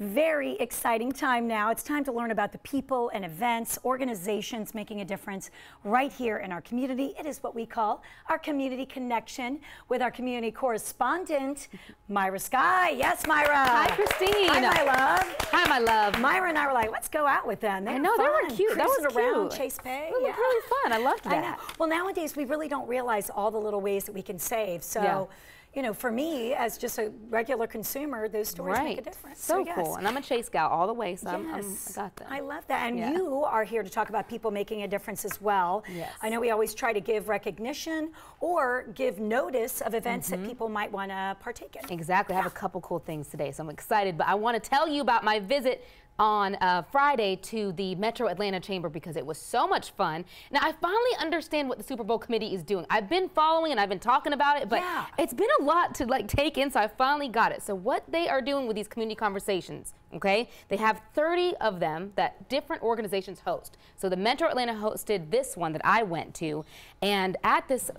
Very exciting time now. It's time to learn about the people and events, organizations making a difference right here in our community. It is what we call our Community Connection with our community correspondent, Myra Sky. Yes, Myra. Hi, Christine. Hi, my love. Hi, my love. Myra and I were like, let's go out with them. I know, they were cute. That was around cute. Chase Bay. It was really fun. I loved that. I know. Well, nowadays we really don't realize all the little ways that we can save. So, you know, for me, as just a regular consumer, those stories make a difference. So cool. And I'm a Chase gal all the way, so I got that. I love that. And you are here to talk about people making a difference as well. Yes. I know we always try to give recognition or give notice of events that people might want to partake in. Exactly. I have a couple cool things today, so I'm excited. But I want to tell you about my visit on Friday to the Metro Atlanta Chamber because it was so much fun. Now, I finally understand what the Super Bowl committee is doing. I've been following and I've been talking about it, but it's been a lot to take in, so I finally got it. So what they are doing with these community conversations, okay? They have 30 of them that different organizations host. So the Metro Atlanta hosted this one that I went to, and at this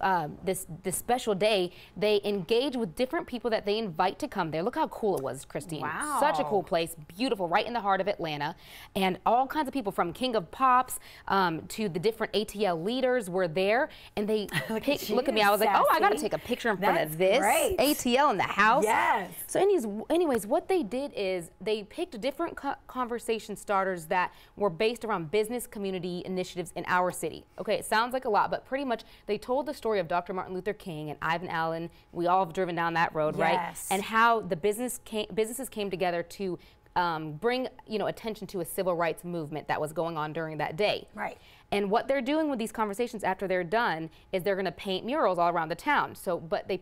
this special day, they engage with different people that they invite to come there. Look how cool it was, Christine. Wow. Such a cool place, beautiful, right in the heart of Atlanta, and all kinds of people from King of Pops to the different ATL leaders were there, and they look at me, I was like, oh, I gotta take a picture in front of this. ATL in the house. Yes. So anyways, what they did is they picked different conversation starters that were based around business community initiatives in our city. Okay, it sounds like a lot, but pretty much they told the story of Dr. Martin Luther King and Ivan Allen. We all have driven down that road, right? And how the businesses came together to bring attention to a civil rights movement that was going on during that day. Right. And what they're doing with these conversations after they're done is they're going to paint murals all around the town. So, but they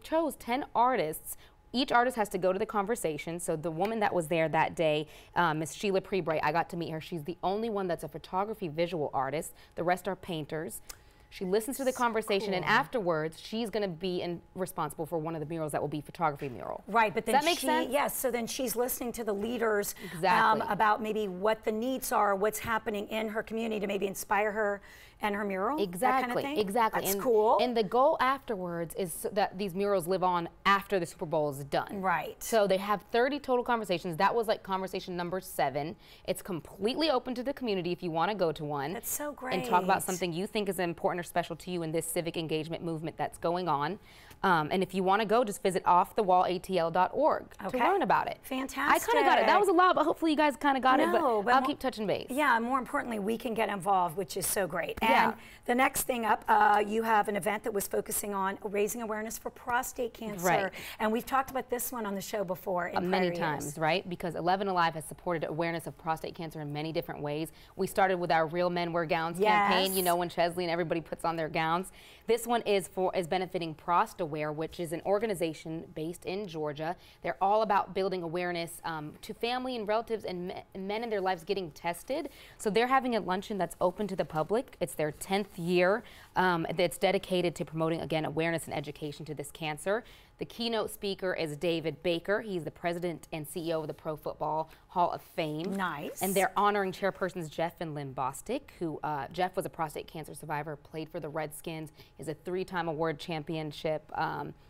chose 10 artists. Each artist has to go to the conversation. So the woman that was there that day, Miss Sheila Prebright, I got to meet her. She's the only one that's a photography visual artist. The rest are painters. She listens to the conversation, and afterwards, she's going to be responsible for one of the murals that will be photography mural. Right, but then does that make sense? Yes, so then she's listening to the leaders about maybe what the needs are, what's happening in her community to maybe inspire her and her mural. Exactly, that kind of thing? exactly. That's cool. And the goal afterwards is so that these murals live on after the Super Bowl is done. Right. So they have 30 total conversations. That was like conversation number 7. It's completely open to the community if you want to go to one. That's so great. And talk about something you think is important or special to you in this civic engagement movement that's going on. And if you want to go, just visit offthewallatl.org to learn about it. Fantastic. I kind of got it. That was a lot, but hopefully you guys kind of got it. But I'll keep touching base. Yeah, more importantly, we can get involved, which is so great. And the next thing up, you have an event that was focusing on raising awareness for prostate cancer. Right. And we've talked about this one on the show before in many times, right? Because 11 Alive has supported awareness of prostate cancer in many different ways. We started with our Real Men Wear Gowns campaign, you know, when Chesley and everybody puts on their gowns. This one is benefiting ProstAware, which is an organization based in Georgia. They're all about building awareness to family and relatives and men in their lives getting tested. So they're having a luncheon that's open to the public. It's their 10th year. It's dedicated to promoting, again, awareness and education to this cancer. The keynote speaker is David Baker. He's the president and CEO of the Pro Football Hall of Fame. Nice. And they're honoring chairpersons Jeff and Lynn Bostic, who Jeff was a prostate cancer survivor, played for the Redskins, is a 3-time award championship,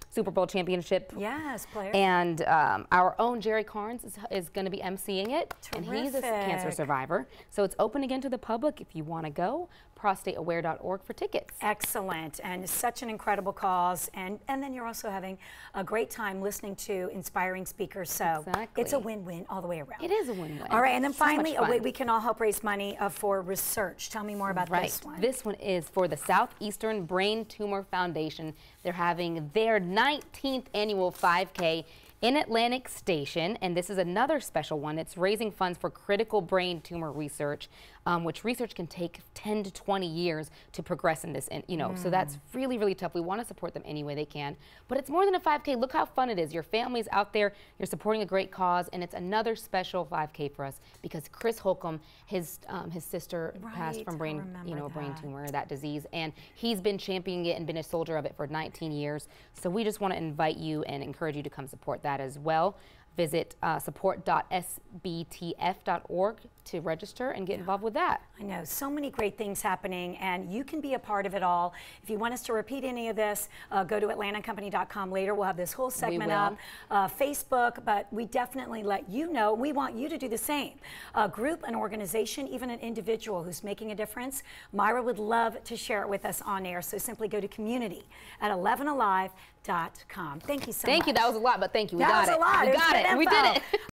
Super Bowl championship. Yes, player. And our own Jerry Carnes is going to be emceeing it. Terrific. And he's a cancer survivor. So it's open again to the public if you want to go. ProstateAware.org for tickets. Excellent, and such an incredible cause, and then you're also having a great time listening to inspiring speakers, so it's a win-win all the way around. It is a win-win. All right, and then finally, we can all help raise money for research. Tell me more about this one. This one is for the Southeastern Brain Tumor Foundation. They're having their 19th annual 5K in Atlantic Station, and this is another special one. It's raising funds for critical brain tumor research, which research can take 10 to 20 years to progress in this, so that's really, really tough. We want to support them any way they can, but it's more than a 5K. Look how fun it is. Your family's out there, you're supporting a great cause, and it's another special 5K for us because Chris Holcomb, his sister passed from brain tumor, that disease, and he's been championing it and been a soldier of it for 19 years. So we just want to invite you and encourage you to come support that as well. visit support.sbtf.org to register and get involved with that. I know, so many great things happening, and you can be a part of it all. If you want us to repeat any of this, go to atlantaandcompany.com later. We'll have this whole segment up. Facebook, but we definitely let you know. We want you to do the same. A group, an organization, even an individual who's making a difference. Myra would love to share it with us on air, so simply go to community@11alive.com. Thank you so much. Thank you. That was a lot, but thank you. We got it. That was a lot. We got it. We did it.